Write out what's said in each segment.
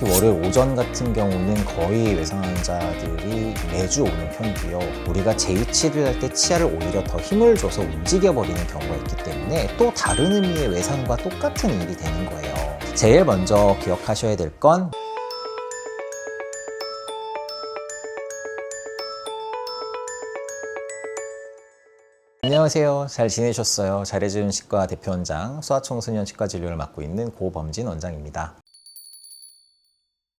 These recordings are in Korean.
특히 월요일 오전 같은 경우는 거의 외상 환자들이 매주 오는 편이고요. 우리가 재위치를 할 때 치아를 오히려 더 힘을 줘서 움직여버리는 경우가 있기 때문에 또 다른 의미의 외상과 똑같은 일이 되는 거예요. 제일 먼저 기억하셔야 될 건 안녕하세요. 잘 지내셨어요? 잘해준 치과 대표원장, 소아청소년 치과 진료를 맡고 있는 고범진 원장입니다.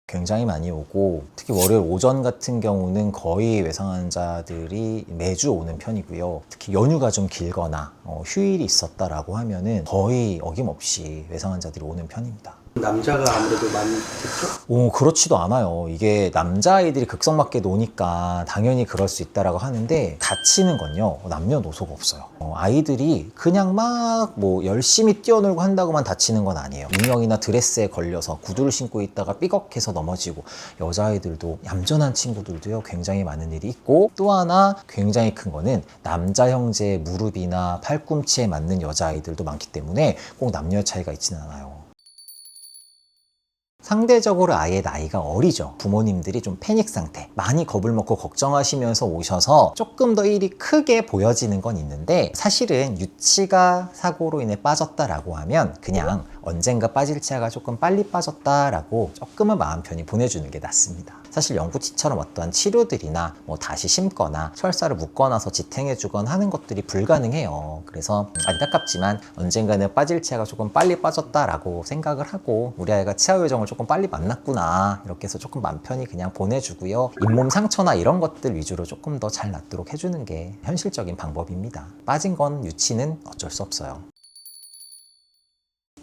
굉장히 많이 오고 특히 월요일 오전 같은 경우는 거의 외상 환자들이 매주 오는 편이고요. 특히 연휴가 좀 길거나 휴일이 있었다라고 하면은 거의 어김없이 외상 환자들이 오는 편입니다. 남자가 아무래도 많겠죠? 그렇지도 않아요. 이게 남자아이들이 극성맞게 노니까 당연히 그럴 수 있다라고 하는데 다치는 건요, 남녀노소가 없어요. 아이들이 그냥 막 열심히 뛰어놀고 한다고만 다치는 건 아니에요. 인형이나 드레스에 걸려서 구두를 신고 있다가 삐걱해서 넘어지고, 여자아이들도 얌전한 친구들도요 굉장히 많은 일이 있고, 또 하나 굉장히 큰 거는 남자 형제의 무릎이나 팔꿈치에 맞는 여자아이들도 많기 때문에 꼭 남녀 차이가 있지는 않아요. 상대적으로 아예 나이가 어리죠. 부모님들이 좀 패닉 상태, 많이 겁을 먹고 걱정하시면서 오셔서 조금 더 일이 크게 보여지는 건 있는데, 사실은 유치가 사고로 인해 빠졌다라고 하면 그냥 언젠가 빠질 치아가 조금 빨리 빠졌다라고 조금은 마음 편히 보내주는 게 낫습니다. 사실 영구치처럼 어떠한 치료들이나 다시 심거나 설사를 묶어놔서 지탱해주거나 하는 것들이 불가능해요. 그래서 안타깝지만 언젠가는 빠질 치아가 조금 빨리 빠졌다라고 생각을 하고, 우리 아이가 치아 요정을 조금 빨리 만났구나 이렇게 해서 조금 마음 편히 그냥 보내주고요. 잇몸 상처나 이런 것들 위주로 조금 더 잘 낫도록 해주는 게 현실적인 방법입니다. 빠진 건 유치는 어쩔 수 없어요.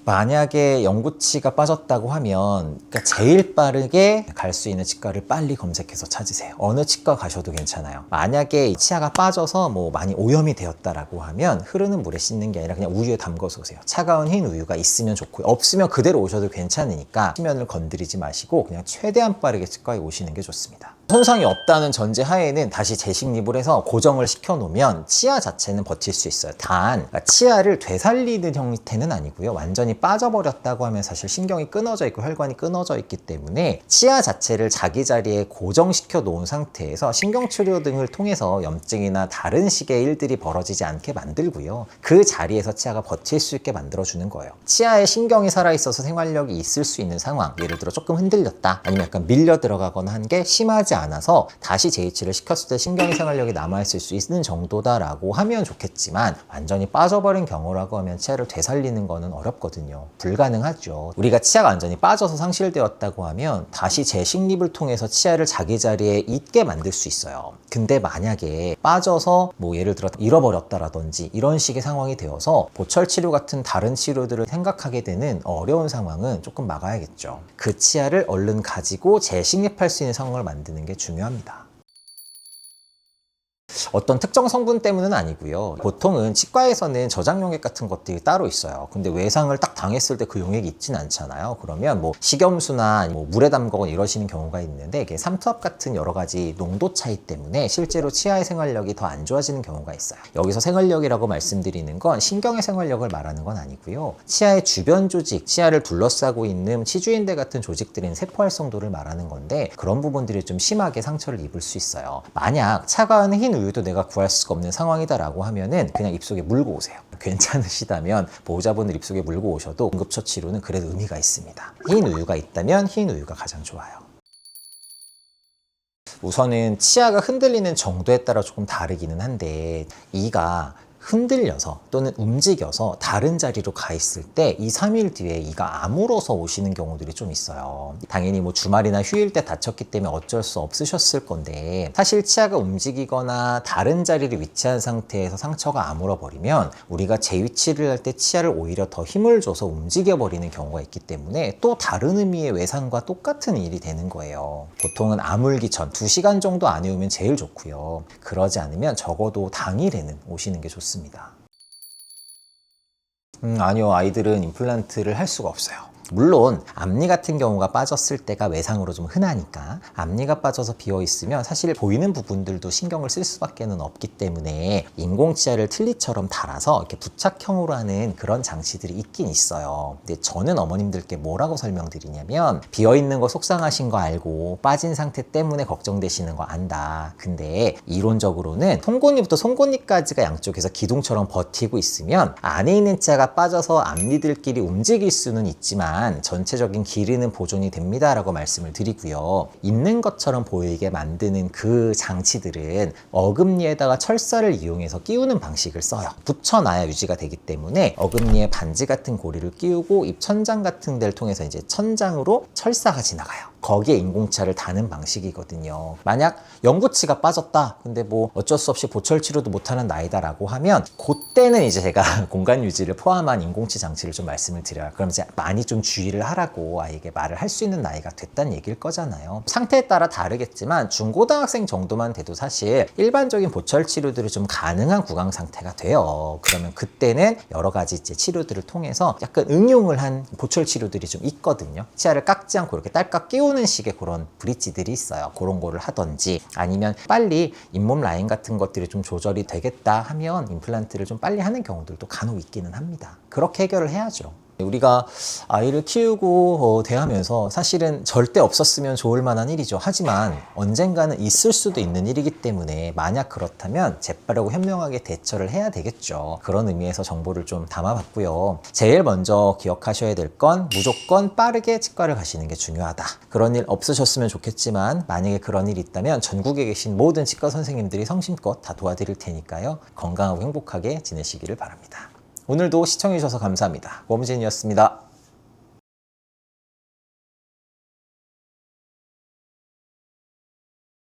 만약에 영구치가 빠졌다고 하면 제일 빠르게 갈 수 있는 치과를 빨리 검색해서 찾으세요. 어느 치과 가셔도 괜찮아요. 만약에 치아가 빠져서 많이 오염이 되었다라고 하면 흐르는 물에 씻는 게 아니라 그냥 우유에 담궈서 오세요. 차가운 흰 우유가 있으면 좋고요. 없으면 그대로 오셔도 괜찮으니까 치면을 건드리지 마시고 그냥 최대한 빠르게 치과에 오시는 게 좋습니다. 손상이 없다는 전제 하에는 다시 재식립을 해서 고정을 시켜 놓으면 치아 자체는 버틸 수 있어요. 단 치아를 되살리는 형태는 아니고요. 완전히 빠져버렸다고 하면 사실 신경이 끊어져 있고 혈관이 끊어져 있기 때문에 치아 자체를 자기 자리에 고정시켜 놓은 상태에서 신경치료 등을 통해서 염증이나 다른 식의 일들이 벌어지지 않게 만들고요. 그 자리에서 치아가 버틸 수 있게 만들어주는 거예요. 치아에 신경이 살아있어서 생활력이 있을 수 있는 상황, 예를 들어 조금 흔들렸다, 아니면 약간 밀려 들어가거나 한 게 심하지 않아서 다시 재이치를 시켰을 때 신경이 생활력이 남아있을 수 있는 정도다라고 하면 좋겠지만, 완전히 빠져버린 경우라고 하면 치아를 되살리는 거는 어렵거든요. 불가능하죠. 우리가 치아가 완전히 빠져서 상실되었다고 하면 다시 재식립을 통해서 치아를 자기 자리에 있게 만들 수 있어요. 근데 만약에 빠져서 예를 들어 잃어버렸다라든지 이런 식의 상황이 되어서 보철치료 같은 다른 치료들을 생각하게 되는 어려운 상황은 조금 막아야겠죠. 그 치아를 얼른 가지고 재식립할 수 있는 상황을 만드는 게 중요합니다. 어떤 특정 성분 때문은 아니고요. 보통은 치과에서는 저장 용액 같은 것들이 따로 있어요. 근데 외상을 딱 당했을 때 그 용액이 있진 않잖아요. 그러면 식염수나 물에 담거나 이러시는 경우가 있는데, 이게 삼투압 같은 여러 가지 농도 차이 때문에 실제로 치아의 생활력이 더 안 좋아지는 경우가 있어요. 여기서 생활력이라고 말씀드리는 건 신경의 생활력을 말하는 건 아니고요. 치아의 주변 조직, 치아를 둘러싸고 있는 치주인대 같은 조직들인 세포 활성도를 말하는 건데, 그런 부분들이 좀 심하게 상처를 입을 수 있어요. 만약 차가운 흰 우유도 내가 구할 수가 없는 상황이다라고 하면은 그냥 입속에 물고 오세요. 괜찮으시다면 보호자분을 입속에 물고 오셔도 응급처치로는 그래도 의미가 있습니다. 흰 우유가 있다면 흰 우유가 가장 좋아요. 우선은 치아가 흔들리는 정도에 따라 조금 다르기는 한데, 이가 흔들려서 또는 움직여서 다른 자리로 가 있을 때 2, 3일 뒤에 이가 아물어서 오시는 경우들이 좀 있어요. 당연히 주말이나 휴일 때 다쳤기 때문에 어쩔 수 없으셨을 건데, 사실 치아가 움직이거나 다른 자리를 위치한 상태에서 상처가 아물어 버리면 우리가 재위치를 할 때 치아를 오히려 더 힘을 줘서 움직여 버리는 경우가 있기 때문에 또 다른 의미의 외상과 똑같은 일이 되는 거예요. 보통은 아물기 전 2시간 정도 안에 오면 제일 좋고요. 그러지 않으면 적어도 당일에는 오시는 게 좋습니다. 아니요, 아이들은 임플란트를 할 수가 없어요. 물론 앞니 같은 경우가 빠졌을 때가 외상으로 좀 흔하니까 앞니가 빠져서 비어 있으면 사실 보이는 부분들도 신경을 쓸 수밖에는 없기 때문에 인공치아를 틀니처럼 달아서 이렇게 부착형으로 하는 그런 장치들이 있긴 있어요. 근데 저는 어머님들께 뭐라고 설명드리냐면 비어 있는 거 속상하신 거 알고 빠진 상태 때문에 걱정되시는 거 안다. 근데 이론적으로는 송곳니부터 송곳니까지가 양쪽에서 기둥처럼 버티고 있으면 안에 있는 치아가 빠져서 앞니들끼리 움직일 수는 있지만 전체적인 길이는 보존이 됩니다 라고 말씀을 드리고요. 있는 것처럼 보이게 만드는 그 장치들은 어금니에다가 철사를 이용해서 끼우는 방식을 써요. 붙여놔야 유지가 되기 때문에 어금니에 반지 같은 고리를 끼우고 입 천장 같은 데를 통해서 이제 천장으로 철사가 지나가요. 거기에 인공치아를 다는 방식이거든요. 만약 영구치가 빠졌다. 근데 뭐 어쩔 수 없이 보철 치료도 못하는 나이다라고 하면 그때는 이제 제가 공간 유지를 포함한 인공치 장치를 좀 말씀을 드려요. 그럼 이제 많이 좀 주의를 하라고 아이에게 말을 할 수 있는 나이가 됐다는 얘기일 거잖아요. 상태에 따라 다르겠지만 중고등학생 정도만 돼도 사실 일반적인 보철 치료들이 좀 가능한 구강 상태가 돼요. 그러면 그때는 여러 가지 이제 치료들을 통해서 약간 응용을 한 보철 치료들이 좀 있거든요. 치아를 깎지 않고 이렇게 딸깍 끼우는 식의 그런 브릿지들이 있어요. 그런 거를 하던지 아니면 빨리 잇몸 라인 같은 것들이 좀 조절이 되겠다 하면 임플란트를 좀 빨리 하는 경우들도 간혹 있기는 합니다. 그렇게 해결을 해야죠. 우리가 아이를 키우고 대하면서 사실은 절대 없었으면 좋을 만한 일이죠. 하지만 언젠가는 있을 수도 있는 일이기 때문에 만약 그렇다면 재빠르고 현명하게 대처를 해야 되겠죠. 그런 의미에서 정보를 좀 담아봤고요. 제일 먼저 기억하셔야 될 건 무조건 빠르게 치과를 가시는 게 중요하다. 그런 일 없으셨으면 좋겠지만 만약에 그런 일이 있다면 전국에 계신 모든 치과 선생님들이 성심껏 다 도와드릴 테니까요. 건강하고 행복하게 지내시기를 바랍니다. 오늘도 시청해주셔서 감사합니다. 고무진이었습니다.